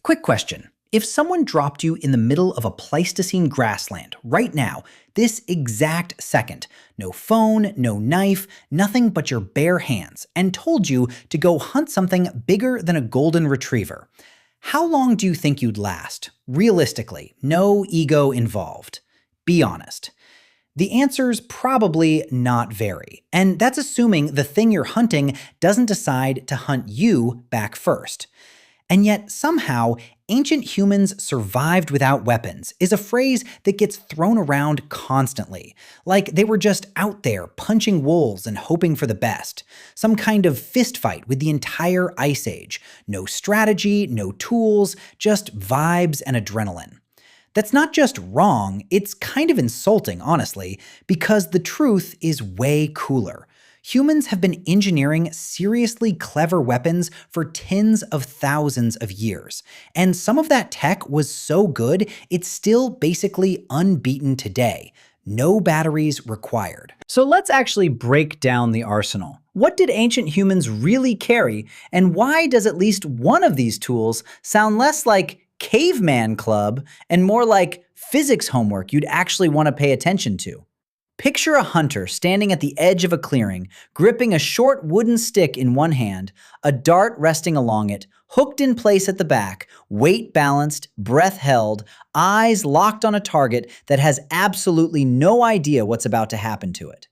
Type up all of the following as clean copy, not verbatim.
Quick question. If someone dropped you in the middle of a Pleistocene grassland right now, this exact second, no phone, no knife, nothing but your bare hands, and told you to go hunt something bigger than a golden retriever, how long do you think you'd last? Realistically, no ego involved. Be honest. The answer's probably not very, and that's assuming the thing you're hunting doesn't decide to hunt you back first. And yet, somehow, ancient humans survived without weapons is a phrase that gets thrown around constantly, like they were just out there punching wolves and hoping for the best. Some kind of fistfight with the entire Ice Age. No strategy, no tools, just vibes and adrenaline. That's not just wrong, it's kind of insulting, honestly, because the truth is way cooler. Humans have been engineering seriously clever weapons for tens of thousands of years, and some of that tech was so good it's still basically unbeaten today. No batteries required. So let's actually break down the arsenal. What did ancient humans really carry, and why does at least one of these tools sound less like caveman club and more like physics homework you'd actually want to pay attention to? Picture a hunter standing at the edge of a clearing, gripping a short wooden stick in one hand, a dart resting along it, hooked in place at the back, weight balanced, breath held, eyes locked on a target that has absolutely no idea what's about to happen to it.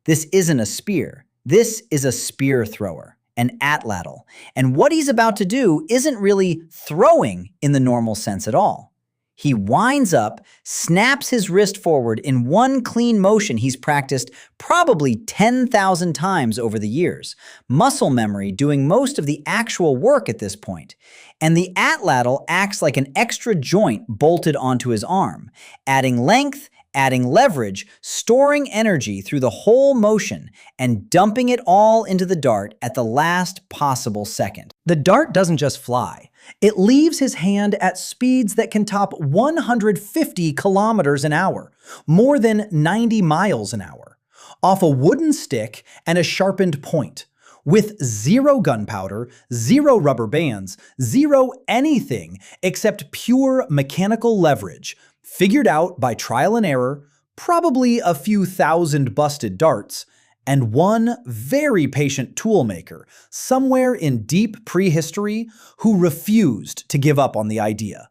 This isn't a spear. This is a spear thrower, an atlatl. And what he's about to do isn't really throwing in the normal sense at all. He winds up, snaps his wrist forward in one clean motion he's practiced probably 10,000 times over the years. Muscle memory doing most of the actual work at this point. And the atlatl acts like an extra joint bolted onto his arm, adding length, adding leverage, storing energy through the whole motion, and dumping it all into the dart at the last possible second. The dart doesn't just fly. It leaves his hand at speeds that can top 150 kilometers an hour, more than 90 miles an hour, off a wooden stick and a sharpened point, with zero gunpowder, zero rubber bands, zero anything except pure mechanical leverage, figured out by trial and error, probably a few thousand busted darts, and one very patient toolmaker somewhere in deep prehistory who refused to give up on the idea.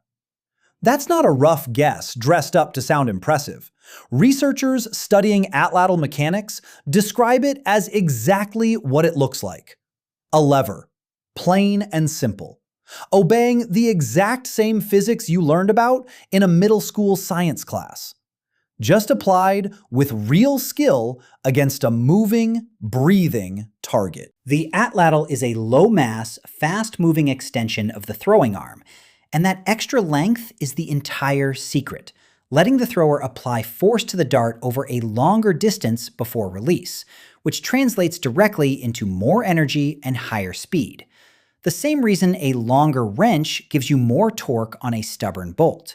That's not a rough guess dressed up to sound impressive. Researchers studying atlatl mechanics describe it as exactly what it looks like. A lever. Plain and simple. Obeying the exact same physics you learned about in a middle school science class. Just applied with real skill against a moving, breathing target. The atlatl is a low-mass, fast-moving extension of the throwing arm, and that extra length is the entire secret, letting the thrower apply force to the dart over a longer distance before release, which translates directly into more energy and higher speed. The same reason a longer wrench gives you more torque on a stubborn bolt.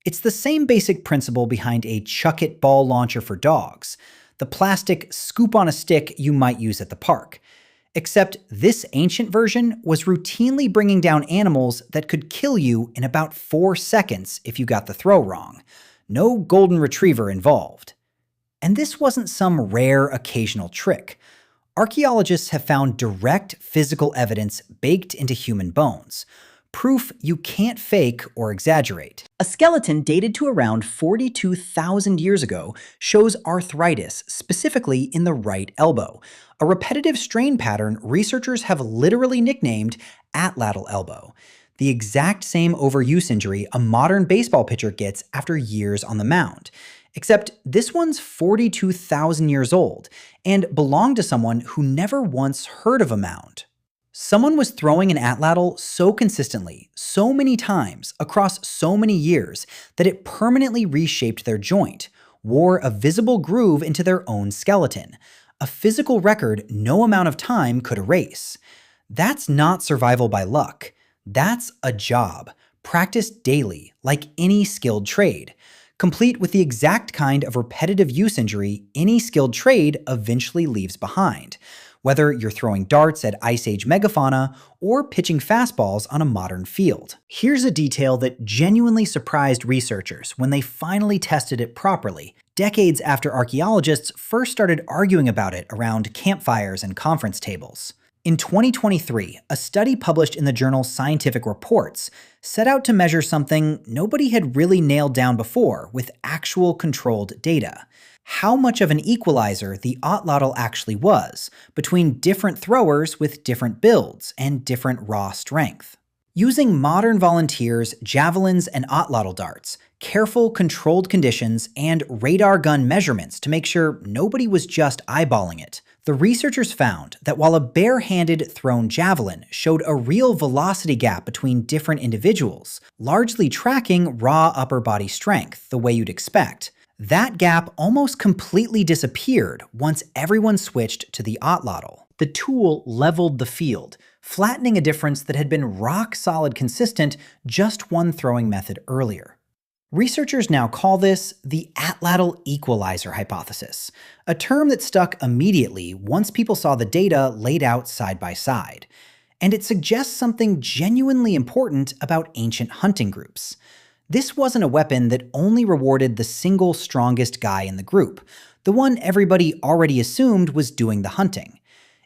It's the same basic principle behind a chuck-it ball launcher for dogs, the plastic scoop-on-a-stick you might use at the park. Except this ancient version was routinely bringing down animals that could kill you in about 4 seconds if you got the throw wrong. No golden retriever involved. And this wasn't some rare occasional trick. Archaeologists have found direct physical evidence baked into human bones. Proof you can't fake or exaggerate. A skeleton dated to around 42,000 years ago shows arthritis, specifically in the right elbow, a repetitive strain pattern researchers have literally nicknamed atlatl elbow, the exact same overuse injury a modern baseball pitcher gets after years on the mound. Except this one's 42,000 years old and belonged to someone who never once heard of a mound. Someone was throwing an atlatl so consistently, so many times, across so many years, that it permanently reshaped their joint, wore a visible groove into their own skeleton, a physical record no amount of time could erase. That's not survival by luck. That's a job, practiced daily, like any skilled trade, complete with the exact kind of repetitive use injury any skilled trade eventually leaves behind, whether you're throwing darts at Ice Age megafauna or pitching fastballs on a modern field. Here's a detail that genuinely surprised researchers when they finally tested it properly, decades after archaeologists first started arguing about it around campfires and conference tables. In 2023, a study published in the journal Scientific Reports set out to measure something nobody had really nailed down before with actual controlled data: how much of an equalizer the atlatl actually was between different throwers with different builds and different raw strength. Using modern volunteers, javelins, and atlatl darts, careful controlled conditions, and radar gun measurements to make sure nobody was just eyeballing it, the researchers found that while a bare-handed thrown javelin showed a real velocity gap between different individuals, largely tracking raw upper body strength the way you'd expect, that gap almost completely disappeared once everyone switched to the atlatl. The tool leveled the field, flattening a difference that had been rock-solid consistent just one throwing method earlier. Researchers now call this the atlatl equalizer hypothesis, a term that stuck immediately once people saw the data laid out side by side. And it suggests something genuinely important about ancient hunting groups. This wasn't a weapon that only rewarded the single strongest guy in the group, the one everybody already assumed was doing the hunting.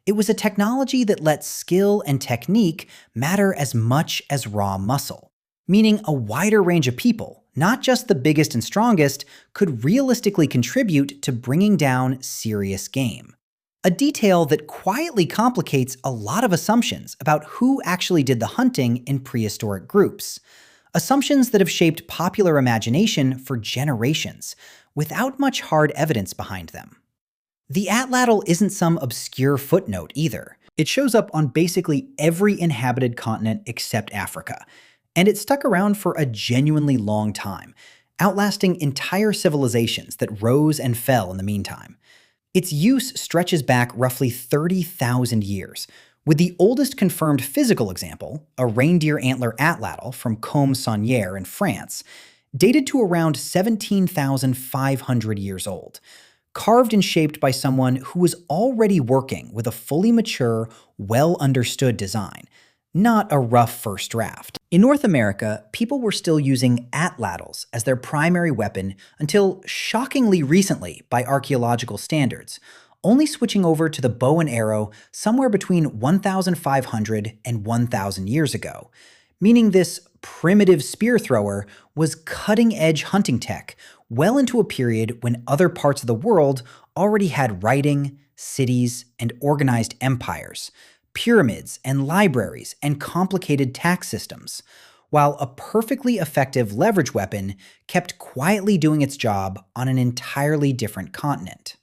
It was a technology that let skill and technique matter as much as raw muscle, meaning a wider range of people, not just the biggest and strongest, could realistically contribute to bringing down serious game. A detail that quietly complicates a lot of assumptions about who actually did the hunting in prehistoric groups. Assumptions that have shaped popular imagination for generations, without much hard evidence behind them. The atlatl isn't some obscure footnote either. It shows up on basically every inhabited continent except Africa, and it stuck around for a genuinely long time, outlasting entire civilizations that rose and fell in the meantime. Its use stretches back roughly 30,000 years, with the oldest confirmed physical example, a reindeer antler atlatl from Combe-Saunière in France, dated to around 17,500 years old, carved and shaped by someone who was already working with a fully mature, well-understood design, not a rough first draft. In North America, people were still using atlatls as their primary weapon until shockingly recently by archaeological standards, only switching over to the bow and arrow somewhere between 1,500 and 1,000 years ago, meaning this primitive spear thrower was cutting-edge hunting tech well into a period when other parts of the world already had writing, cities, and organized empires, pyramids and libraries, and complicated tax systems, while a perfectly effective leverage weapon kept quietly doing its job on an entirely different continent.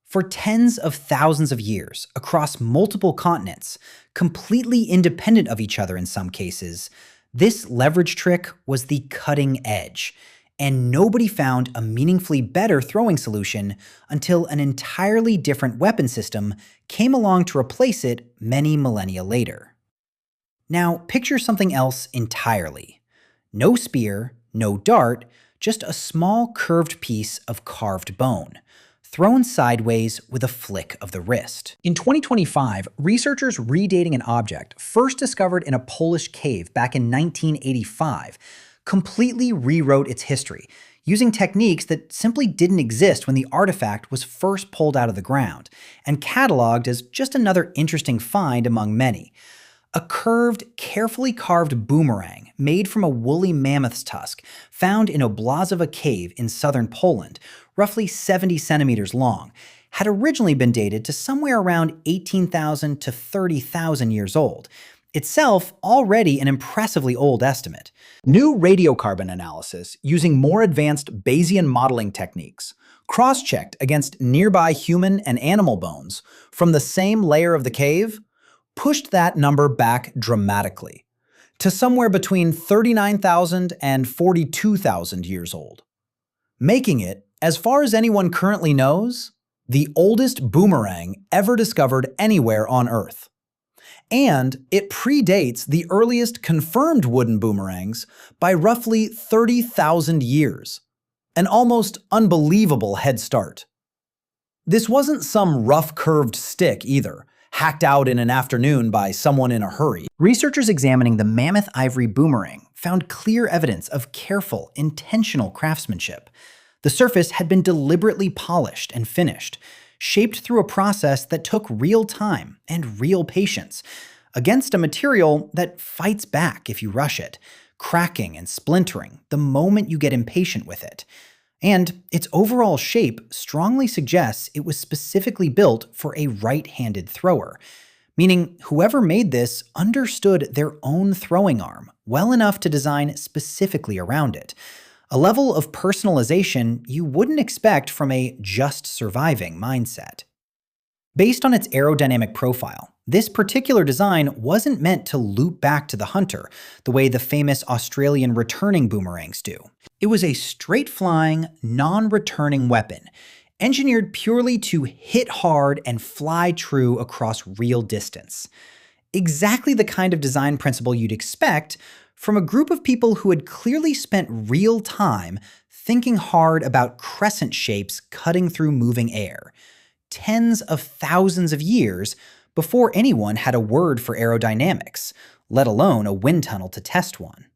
For tens of thousands of years, across multiple continents, completely independent of each other in some cases, this leverage trick was the cutting edge, and nobody found a meaningfully better throwing solution until an entirely different weapon system came along to replace it many millennia later. Now, picture something else entirely. No spear, no dart, just a small curved piece of carved bone, thrown sideways with a flick of the wrist. In 2025, researchers redating an object first discovered in a Polish cave back in 1985 completely rewrote its history, using techniques that simply didn't exist when the artifact was first pulled out of the ground, and cataloged as just another interesting find among many. A curved, carefully carved boomerang made from a woolly mammoth's tusk found in Oblazowa cave in southern Poland, roughly 70 centimeters long, had originally been dated to somewhere around 18,000 to 30,000 years old, itself already an impressively old estimate. New radiocarbon analysis using more advanced Bayesian modeling techniques, cross-checked against nearby human and animal bones from the same layer of the cave, pushed that number back dramatically, to somewhere between 39,000 and 42,000 years old, making it, as far as anyone currently knows, the oldest boomerang ever discovered anywhere on Earth. And it predates the earliest confirmed wooden boomerangs by roughly 30,000 years, an almost unbelievable head start. This wasn't some rough curved stick either, hacked out in an afternoon by someone in a hurry. Researchers examining the mammoth-ivory boomerang found clear evidence of careful, intentional craftsmanship. The surface had been deliberately polished and finished, shaped through a process that took real time and real patience, against a material that fights back if you rush it, cracking and splintering the moment you get impatient with it. And its overall shape strongly suggests it was specifically built for a right-handed thrower, meaning whoever made this understood their own throwing arm well enough to design specifically around it, a level of personalization you wouldn't expect from a just surviving mindset. Based on its aerodynamic profile, this particular design wasn't meant to loop back to the hunter the way the famous Australian returning boomerangs do. It was a straight-flying, non-returning weapon, engineered purely to hit hard and fly true across real distance. Exactly the kind of design principle you'd expect from a group of people who had clearly spent real time thinking hard about crescent shapes cutting through moving air, tens of thousands of years before anyone had a word for aerodynamics, let alone a wind tunnel to test one.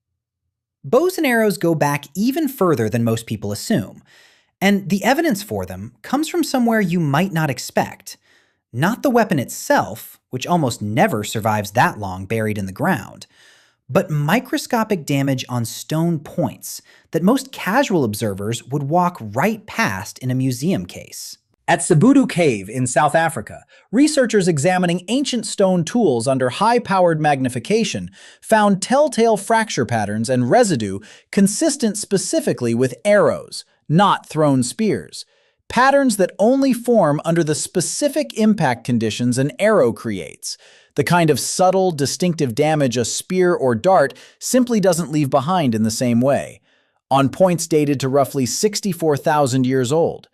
Bows and arrows go back even further than most people assume, and the evidence for them comes from somewhere you might not expect. Not the weapon itself, which almost never survives that long buried in the ground, but microscopic damage on stone points that most casual observers would walk right past in a museum case. At Sabudu Cave in South Africa, researchers examining ancient stone tools under high-powered magnification found telltale fracture patterns and residue consistent specifically with arrows, not thrown spears. Patterns that only form under the specific impact conditions an arrow creates. The kind of subtle, distinctive damage a spear or dart simply doesn't leave behind in the same way. On points dated to roughly 64,000 years old.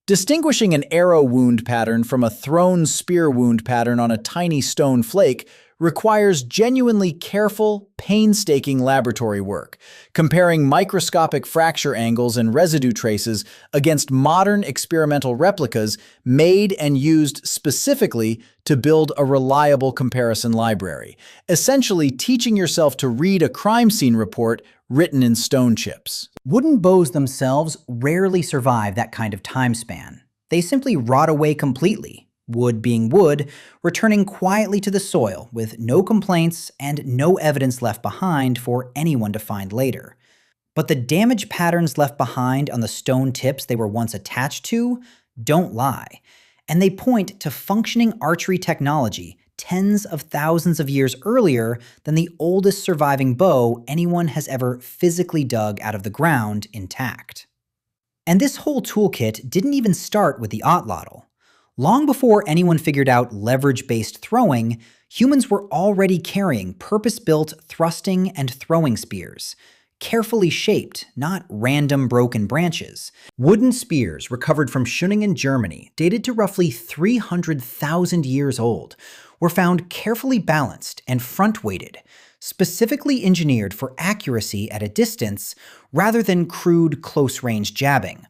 Distinguishing an arrow wound pattern from a thrown spear wound pattern on a tiny stone flake requires genuinely careful, painstaking laboratory work, comparing microscopic fracture angles and residue traces against modern experimental replicas made and used specifically to build a reliable comparison library, essentially teaching yourself to read a crime scene report written in stone chips. Wooden bows themselves rarely survive that kind of time span. They simply rot away completely, wood being wood, returning quietly to the soil with no complaints and no evidence left behind for anyone to find later. But the damage patterns left behind on the stone tips they were once attached to don't lie, and they point to functioning archery technology tens of thousands of years earlier than the oldest surviving bow anyone has ever physically dug out of the ground intact. And this whole toolkit didn't even start with the atlatl. Long before anyone figured out leverage-based throwing, humans were already carrying purpose-built thrusting and throwing spears, carefully shaped, not random broken branches. Wooden spears recovered from Schöningen, Germany, dated to roughly 300,000 years old, were found carefully balanced and front-weighted, specifically engineered for accuracy at a distance rather than crude close-range jabbing,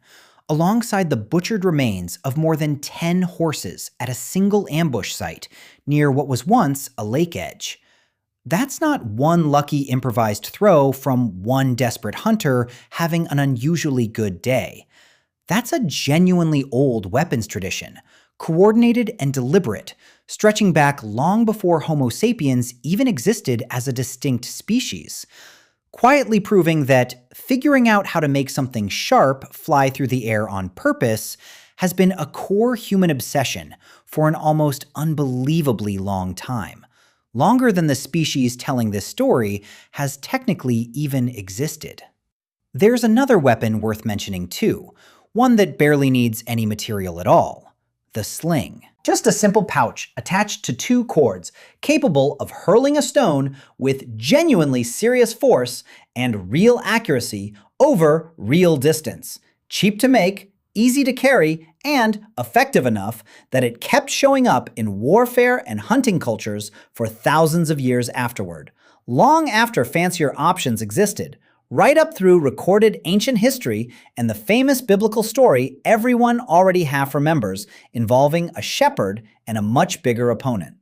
alongside the butchered remains of more than 10 horses at a single ambush site near what was once a lake edge. That's not one lucky improvised throw from one desperate hunter having an unusually good day. That's a genuinely old weapons tradition, coordinated and deliberate, stretching back long before Homo sapiens even existed as a distinct species, quietly proving that figuring out how to make something sharp fly through the air on purpose has been a core human obsession for an almost unbelievably long time, longer than the species telling this story has technically even existed. There's another weapon worth mentioning too, one that barely needs any material at all. The sling. Just a simple pouch attached to two cords, capable of hurling a stone with genuinely serious force and real accuracy over real distance. Cheap to make, easy to carry, and effective enough that it kept showing up in warfare and hunting cultures for thousands of years afterward, long after fancier options existed, right up through recorded ancient history and the famous biblical story everyone already half remembers involving a shepherd and a much bigger opponent.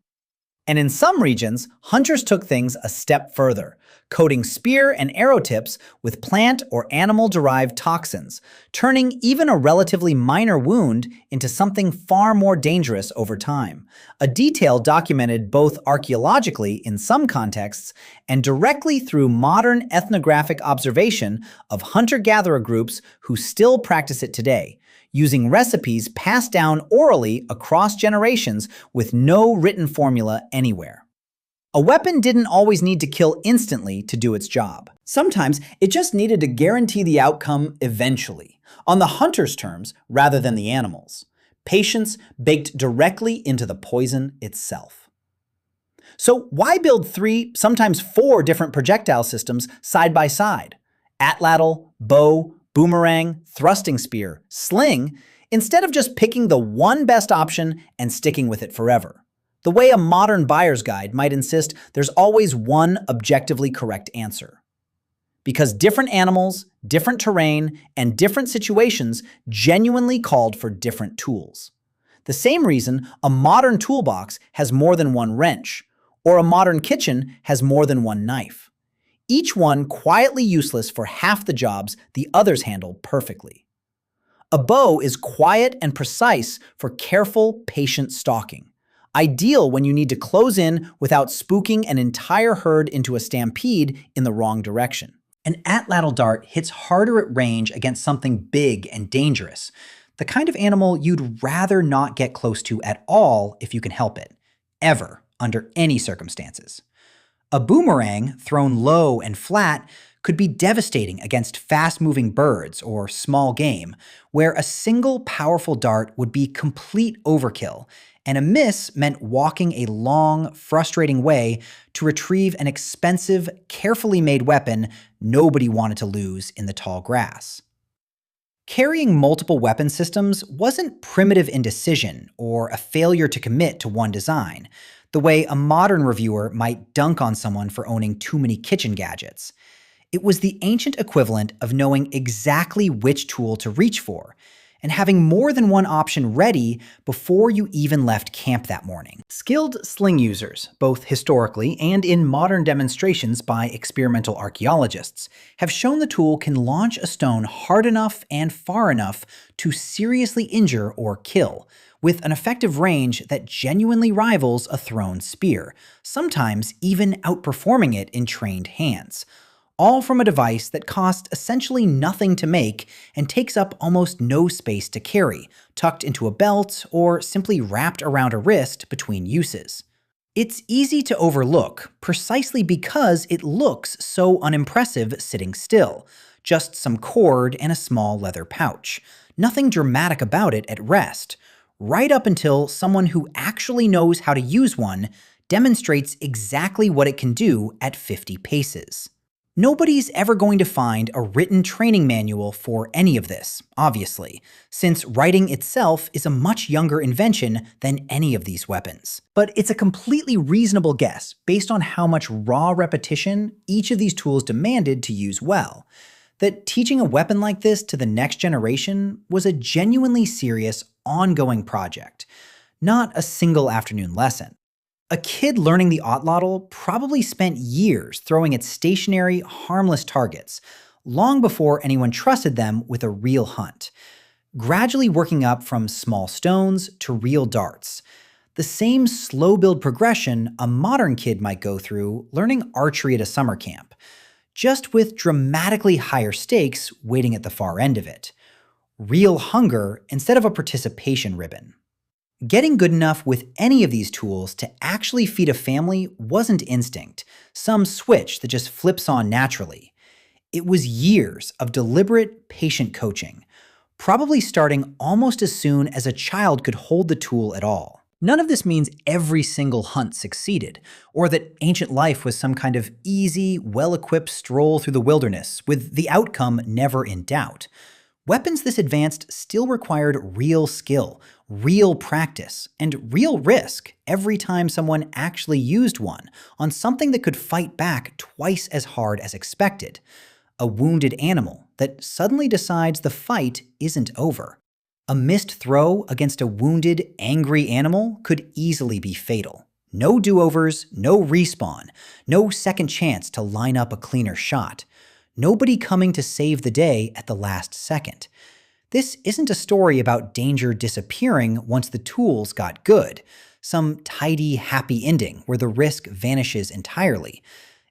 And in some regions, hunters took things a step further, coating spear and arrow tips with plant or animal-derived toxins, turning even a relatively minor wound into something far more dangerous over time. A detail documented both archaeologically in some contexts and directly through modern ethnographic observation of hunter-gatherer groups who still practice it today, using recipes passed down orally across generations with no written formula anywhere. A weapon didn't always need to kill instantly to do its job. Sometimes it just needed to guarantee the outcome eventually, on the hunter's terms rather than the animal's. Patience baked directly into the poison itself. So why build 3, sometimes 4 different projectile systems side by side? Atlatl, bow, boomerang, thrusting spear, sling, instead of just picking the one best option and sticking with it forever. The way a modern buyer's guide might insist there's always one objectively correct answer. Because different animals, different terrain, and different situations genuinely called for different tools. The same reason a modern toolbox has more than one wrench, or a modern kitchen has more than one knife. Each one quietly useless for half the jobs the others handle perfectly. A bow is quiet and precise for careful, patient stalking, ideal when you need to close in without spooking an entire herd into a stampede in the wrong direction. An atlatl dart hits harder at range against something big and dangerous, the kind of animal you'd rather not get close to at all if you can help it, ever, under any circumstances. A boomerang, thrown low and flat, could be devastating against fast-moving birds or small game, where a single powerful dart would be complete overkill, and a miss meant walking a long, frustrating way to retrieve an expensive, carefully made weapon nobody wanted to lose in the tall grass. Carrying multiple weapon systems wasn't primitive indecision or a failure to commit to one design, the way a modern reviewer might dunk on someone for owning too many kitchen gadgets. It was the ancient equivalent of knowing exactly which tool to reach for, and having more than one option ready before you even left camp that morning. Skilled sling users, both historically and in modern demonstrations by experimental archaeologists, have shown the tool can launch a stone hard enough and far enough to seriously injure or kill, with an effective range that genuinely rivals a thrown spear, sometimes even outperforming it in trained hands. All from a device that costs essentially nothing to make and takes up almost no space to carry, tucked into a belt or simply wrapped around a wrist between uses. It's easy to overlook precisely because it looks so unimpressive sitting still, just some cord and a small leather pouch. Nothing dramatic about it at rest, right up until someone who actually knows how to use one demonstrates exactly what it can do at 50 paces. Nobody's ever going to find a written training manual for any of this, obviously, since writing itself is a much younger invention than any of these weapons. But it's a completely reasonable guess based on how much raw repetition each of these tools demanded to use well, that teaching a weapon like this to the next generation was a genuinely serious, ongoing project, not a single afternoon lesson. A kid learning the atlatl probably spent years throwing at stationary, harmless targets, long before anyone trusted them with a real hunt, gradually working up from small stones to real darts. The same slow build progression a modern kid might go through learning archery at a summer camp, just with dramatically higher stakes waiting at the far end of it. Real hunger instead of a participation ribbon. Getting good enough with any of these tools to actually feed a family wasn't instinct, some switch that just flips on naturally. It was years of deliberate, patient coaching, probably starting almost as soon as a child could hold the tool at all. None of this means every single hunt succeeded, or that ancient life was some kind of easy, well-equipped stroll through the wilderness, with the outcome never in doubt. Weapons this advanced still required real skill, real practice, and real risk every time someone actually used one on something that could fight back twice as hard as expected. a wounded animal that suddenly decides the fight isn't over. A missed throw against a wounded, angry animal could easily be fatal. No do-overs, no respawn, no second chance to line up a cleaner shot. Nobody coming to save the day at the last second. This isn't a story about danger disappearing once the tools got good, some tidy, happy ending where the risk vanishes entirely.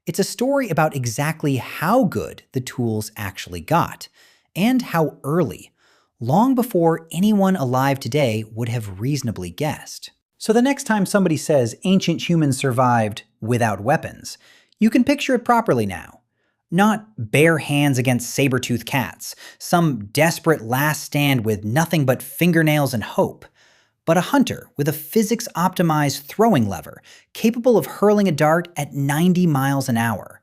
It's a story about exactly how good the tools actually got, and how early, long before anyone alive today would have reasonably guessed. So the next time somebody says ancient humans survived without weapons, you can picture it properly now. Not bare hands against saber-toothed cats, some desperate last stand with nothing but fingernails and hope, but a hunter with a physics-optimized throwing lever capable of hurling a dart at 90 miles an hour.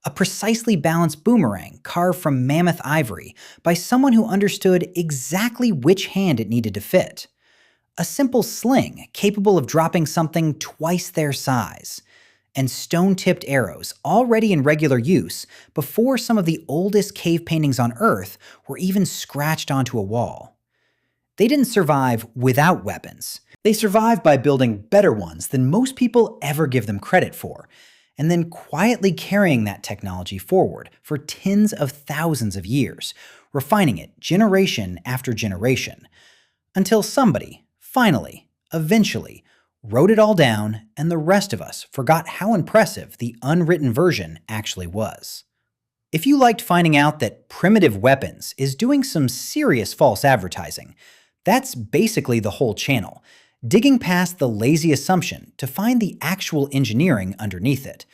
A precisely balanced boomerang carved from mammoth-ivory by someone who understood exactly which hand it needed to fit. A simple sling capable of dropping something twice their size. And stone-tipped arrows already in regular use before some of the oldest cave paintings on Earth were even scratched onto a wall. They didn't survive without weapons. They survived by building better ones than most people ever give them credit for, and then quietly carrying that technology forward for tens of thousands of years, refining it generation after generation, until somebody, finally, eventually, wrote it all down, and the rest of us forgot how impressive the unwritten version actually was. If you liked finding out that primitive weapons is doing some serious false advertising, that's basically the whole channel, digging past the lazy assumption to find the actual engineering underneath it,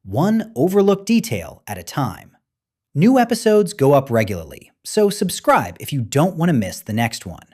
one overlooked detail at a time. New episodes go up regularly, so subscribe if you don't want to miss the next one.